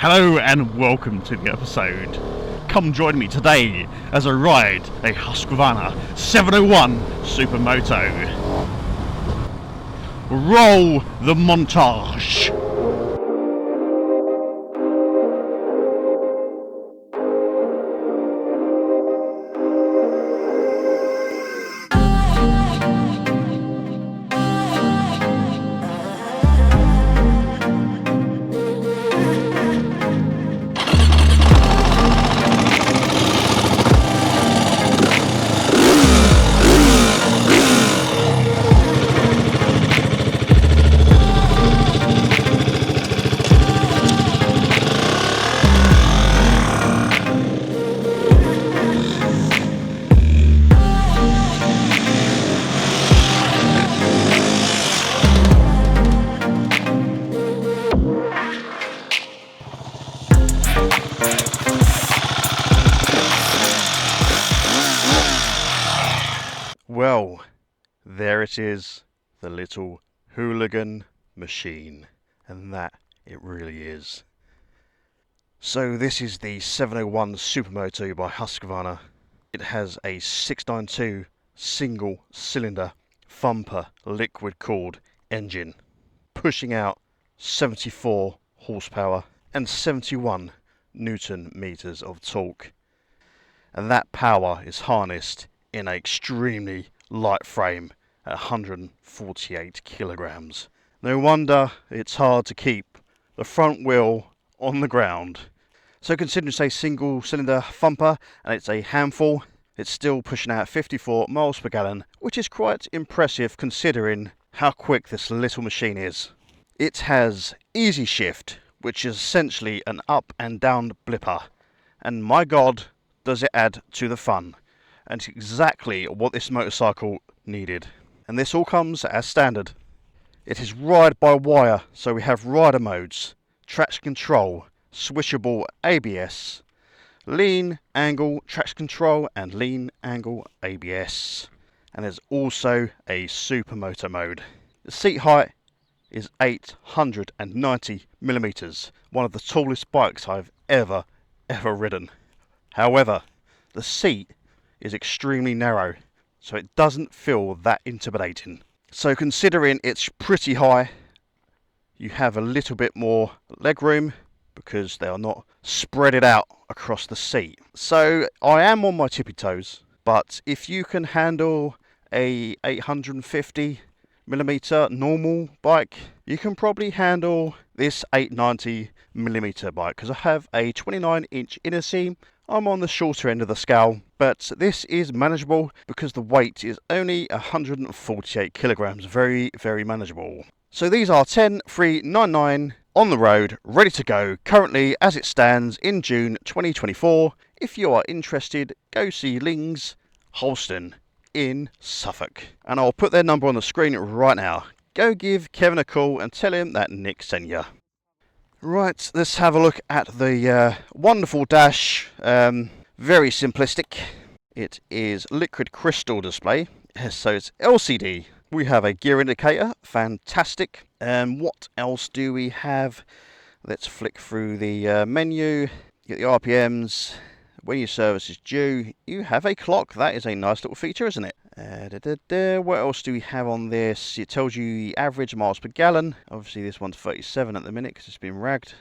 Hello and welcome to the episode. Come join me today as I ride a Husqvarna 701 Supermoto. Roll the montage. Well, there it is, the little hooligan machine, and that it really is. So this is the 701 Supermoto by Husqvarna. It has a 692 single cylinder thumper liquid cooled engine, pushing out 74 horsepower and 71 Newton meters of torque. And that power is harnessed in an extremely light frame at 148 kilograms. No wonder it's hard to keep the front wheel on the ground. So considering it's a single cylinder thumper and it's a handful, it's still pushing out 54 miles per gallon, which is quite impressive considering how quick this little machine is. It has easy shift, which is essentially an up and down blipper, and my god does it add to the fun. And it's exactly what this motorcycle needed. And this all comes as standard. It is ride by wire, so we have rider modes, traction control, switchable ABS, lean angle traction control and lean angle ABS. And there's also a Supermoto mode. The seat height is 890 millimeters, one of the tallest bikes I've ever ridden. However, the seat is extremely narrow, so it doesn't feel that intimidating. So considering it's pretty high, you have a little bit more leg room because they are not spread it out across the seat. So I am on my tippy toes, but if you can handle a 850 millimeter normal bike, you can probably handle this 890 millimeter bike, because I have a 29-inch inner seam. I'm on the shorter end of the scale, but this is manageable because the weight is only 148 kilograms, very manageable. So these are 10,399 on the road, ready to go, currently as it stands in June 2024. If you are interested, go see Lings Holston in Suffolk, and I'll put their number on the screen right now. Go give Kevin a call and tell him that Nick sent you. Right, let's have a look at the wonderful dash. Very simplistic. It is liquid crystal display, so it's LCD. We have a gear indicator, fantastic. What else do we have? Let's flick through the menu, get the RPMs. When your service is due, you have a clock. That is a nice little feature, isn't it? What else do we have on this? It tells you the average miles per gallon. Obviously this one's 37 at the minute because it's been ragged.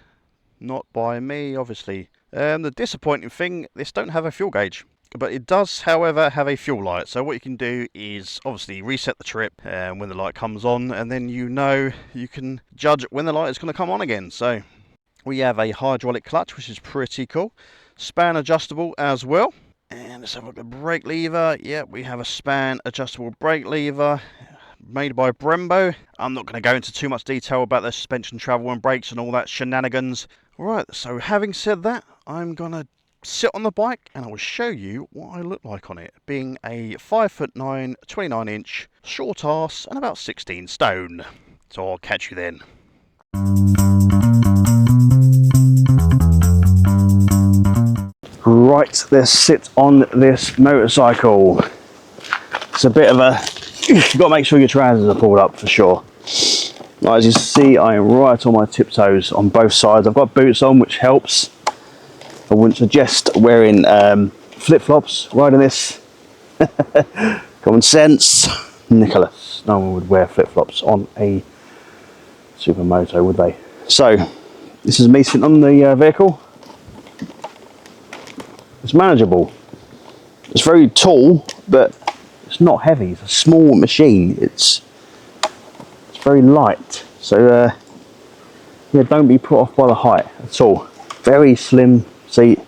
Not by me, obviously. The disappointing thing, this don't have a fuel gauge. But it does, however, have a fuel light. So what you can do is obviously reset the trip when the light comes on, and then you can judge when the light is going to come on again. So we have a hydraulic clutch, which is pretty cool. Span adjustable as well. And let's have a look at the brake lever. Yeah, we have a span adjustable brake lever made by Brembo. I'm not going to go into too much detail about the suspension travel and brakes and all that shenanigans. Right, so having said that, I'm going to sit on the bike and I will show you what I look like on it, being a 5'9", 29-inch short arse and about 16 stone. So I'll catch you then. Right, let's sit on this motorcycle. It's a bit of a, you've got to make sure your trousers are pulled up for sure. As you see, I am right on my tiptoes on both sides. I've got boots on, which helps. I wouldn't suggest wearing flip-flops riding this. Common sense. Nicholas, no one would wear flip-flops on a Supermoto, would they? So, this is me sitting on the vehicle. It's manageable. It's very tall, but it's not heavy. It's a small machine. It's very light. So, yeah, don't be put off by the height at all. Very slim seat,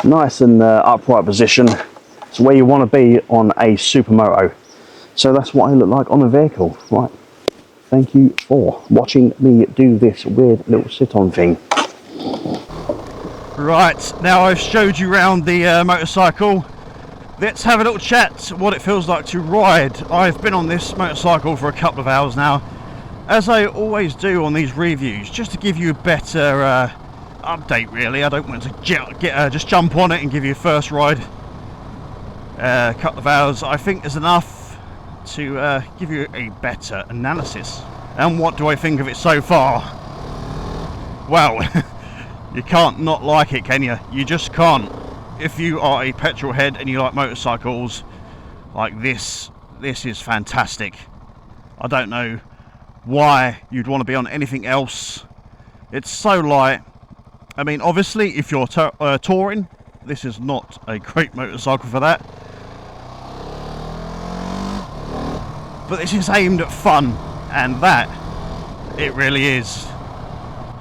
nice and upright position. It's where you want to be on a Supermoto. So that's what I look like on a vehicle. Right. Thank you for watching me do this weird little sit-on thing. Right, now I've showed you around the motorcycle. Let's have a little chat what it feels like to ride. I've been on this motorcycle for a couple of hours now, as I always do on these reviews, just to give you a better update really. I don't want to just jump on it and give you a first ride. A couple of hours I think is enough to give you a better analysis. And what do I think of it so far? Well, you can't not like it, can you? You just can't. If you are a petrol head and you like motorcycles, like this is fantastic. I don't know why you'd want to be on anything else. It's so light. I mean, obviously if you're touring, this is not a great motorcycle for that. But this is aimed at fun, and that it really is.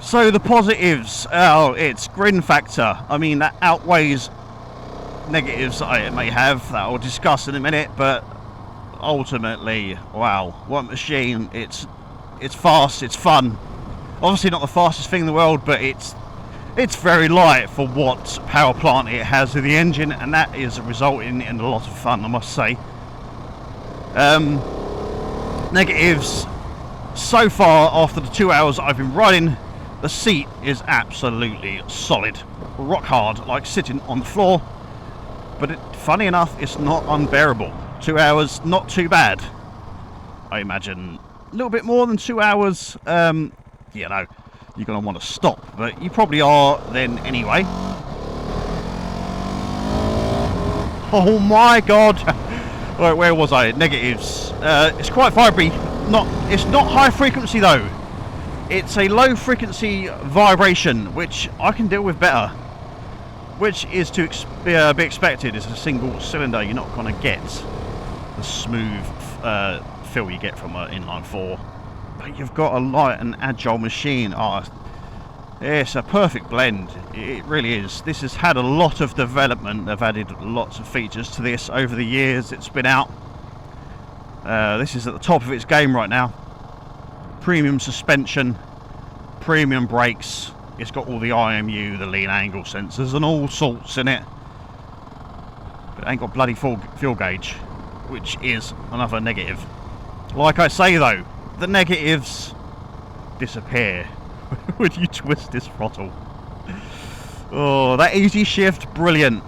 So the positives, oh, it's grin factor. I mean, that outweighs negatives that I may have that I'll discuss in a minute, but ultimately, wow, what machine. It's fast, it's fun. Obviously not the fastest thing in the world, but it's very light for what power plant it has with the engine, and that is resulting in a lot of fun, I must say. Negatives, so far after the 2 hours I've been riding, the seat is absolutely solid, rock hard, like sitting on the floor. But funny enough, it's not unbearable. 2 hours, not too bad. I imagine a little bit more than 2 hours, you know, you're going to want to stop, but you probably are then anyway. Oh my god. Right, where was I? Negatives. It's quite vibratory. It's not high frequency though. It's a low frequency vibration, which I can deal with better. Which is to be expected. It's a single cylinder. You're not going to get the smooth feel you get from an inline 4. But you've got a light and agile machine. Oh, it's a perfect blend. It really is. This has had a lot of development. They've added lots of features to this over the years it's been out. This is at the top of its game right now. Premium suspension, premium brakes. It's got all the IMU, the lean angle sensors and all sorts in it. But it ain't got bloody fuel gauge, which is another negative. Like I say though, the negatives disappear when you twist this throttle. Oh, that easy shift, brilliant.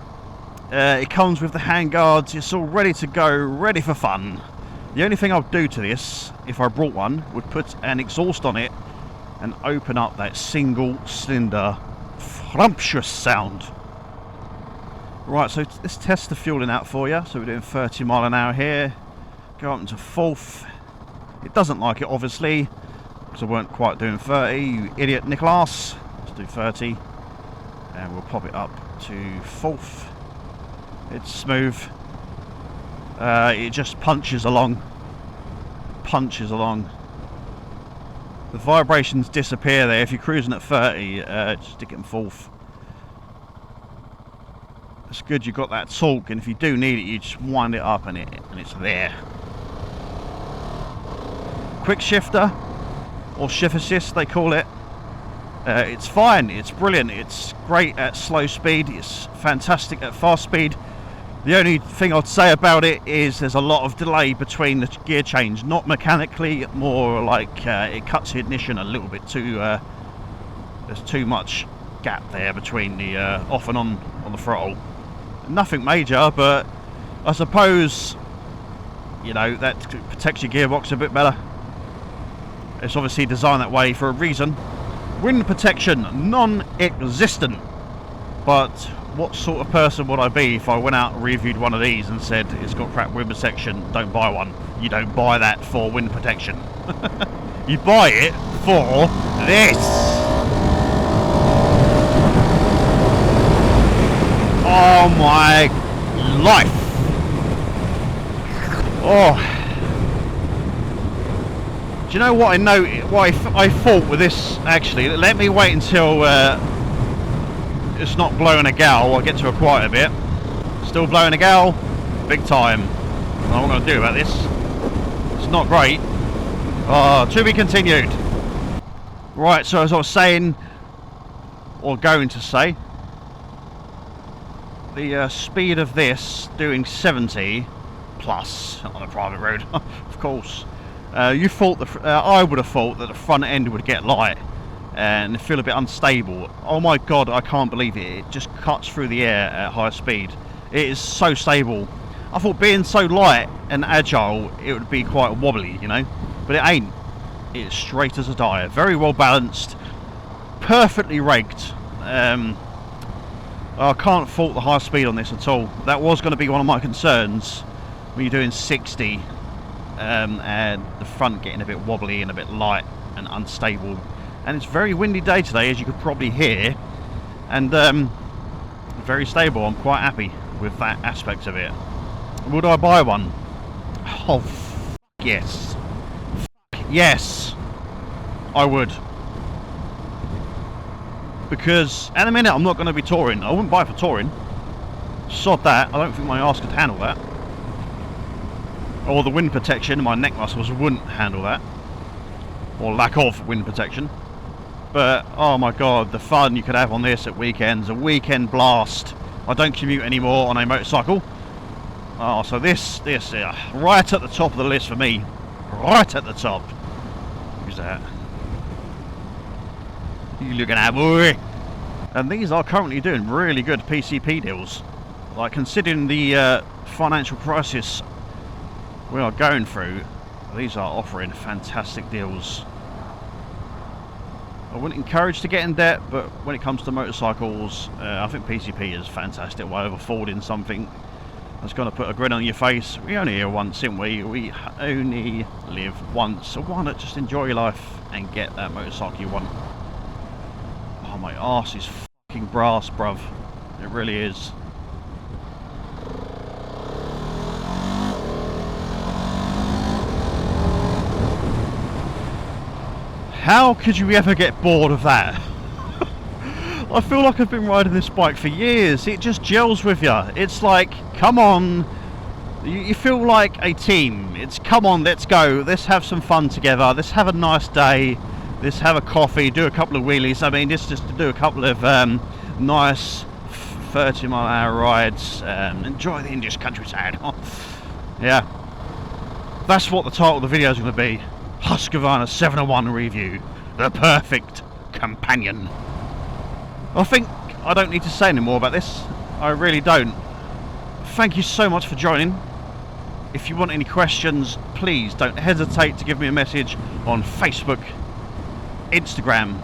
It comes with the handguards. It's all ready to go, ready for fun. The only thing I'd do to this, if I brought one, would put an exhaust on it and open up that single cylinder frumptuous sound. Right, so let's test the fueling out for you. So we're doing 30 mile an hour here. Go up into 4th. It doesn't like it, obviously, because I weren't quite doing 30, you idiot Nicholas. Let's do 30, and we'll pop it up to 4th. It's smooth. It just punches along. The vibrations disappear there. If you're cruising at 30, just stick it in 4th. It's good you've got that torque, and if you do need it, you just wind it up and it's there. Quick shifter, or shift assist they call it. It's fine, it's brilliant, it's great at slow speed, it's fantastic at fast speed. The only thing I'd say about it is there's a lot of delay between the gear change, not mechanically, more like it cuts the ignition a little bit too, there's too much gap there between the off and on the throttle. Nothing major, but I suppose, you know, that protects your gearbox a bit better. It's obviously designed that way for a reason. Wind protection, non-existent. But what sort of person would I be if I went out and reviewed one of these and said it's got crap wind protection, don't buy one. You don't buy that for wind protection. You buy it for this. Oh my life. Oh. Do you know what I know? What I thought with this, actually, let me wait until it's not blowing a gal. I'll get to her quite a bit. Still blowing a gal, big time. I don't know what I'm going to do about this. It's not great. To be continued. Right, so as I was saying, or going to say, the speed of this doing 70 plus on a private road, of course. You thought I would have thought that the front end would get light and feel a bit unstable. Oh my god, I can't believe it. It just cuts through the air at high speed. It is so stable. I thought being so light and agile, it would be quite wobbly, you know, but it ain't. It's straight as a die. Very well balanced, perfectly rigged. I can't fault the high speed on this at all. That was going to be one of my concerns when you're doing 60 and the front getting a bit wobbly and a bit light and unstable. And it's a very windy day today, as you could probably hear, and very stable. I'm quite happy with that aspect of it. Would I buy one? Oh, yes. Yes, I would. Because at the minute I'm not going to be touring. I wouldn't buy it for touring. Sod that. I don't think my arse could handle that. Or the wind protection, my neck muscles wouldn't handle that. Or lack of wind protection. But oh my god, the fun you could have on this at weekends. A weekend blast. I don't commute anymore on a motorcycle. Oh, so this right at the top of the list for me. Right at the top. Who's that? You looking at, boy? And these are currently doing really good PCP deals. Like, considering the financial crisis we are going through, these are offering fantastic deals. I wouldn't encourage to get in debt, but when it comes to motorcycles, I think PCP is a fantastic way of affording something that's going to put a grin on your face. We only here once, ain't we? We only live once, so why not just enjoy your life and get that motorcycle you want? Oh, my arse is fucking brass, bruv. It really is. How could you ever get bored of that? I feel like I've been riding this bike for years. It just gels with you. It's like, come on. You feel like a team. It's, come on, let's go. Let's have some fun together. Let's have a nice day. Let's have a coffee, do a couple of wheelies. I mean, just to do a couple of nice 30-mile-an-hour rides. Enjoy the English countryside. Yeah. That's what the title of the video is going to be. Husqvarna 701 review. The perfect companion. I think I don't need to say any more about this. I really don't. Thank you so much for joining. If you want any questions, please don't hesitate to give me a message on Facebook, Instagram,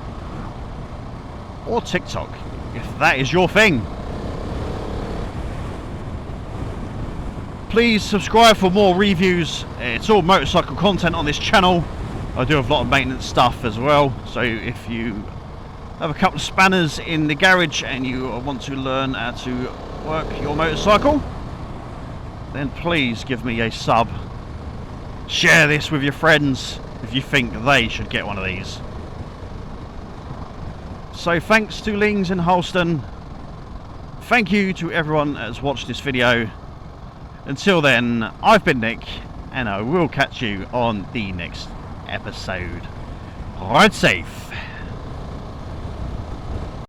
or TikTok, if that is your thing. Please subscribe for more reviews. It's all motorcycle content on this channel. I do have a lot of maintenance stuff as well, so if you have a couple of spanners in the garage and you want to learn how to work your motorcycle, then please give me a sub. Share this with your friends if you think they should get one of these. So thanks to Lings in Holston. Thank you to everyone that has watched this video. Until then, I've been Nick, and I will catch you on the next episode. Ride safe.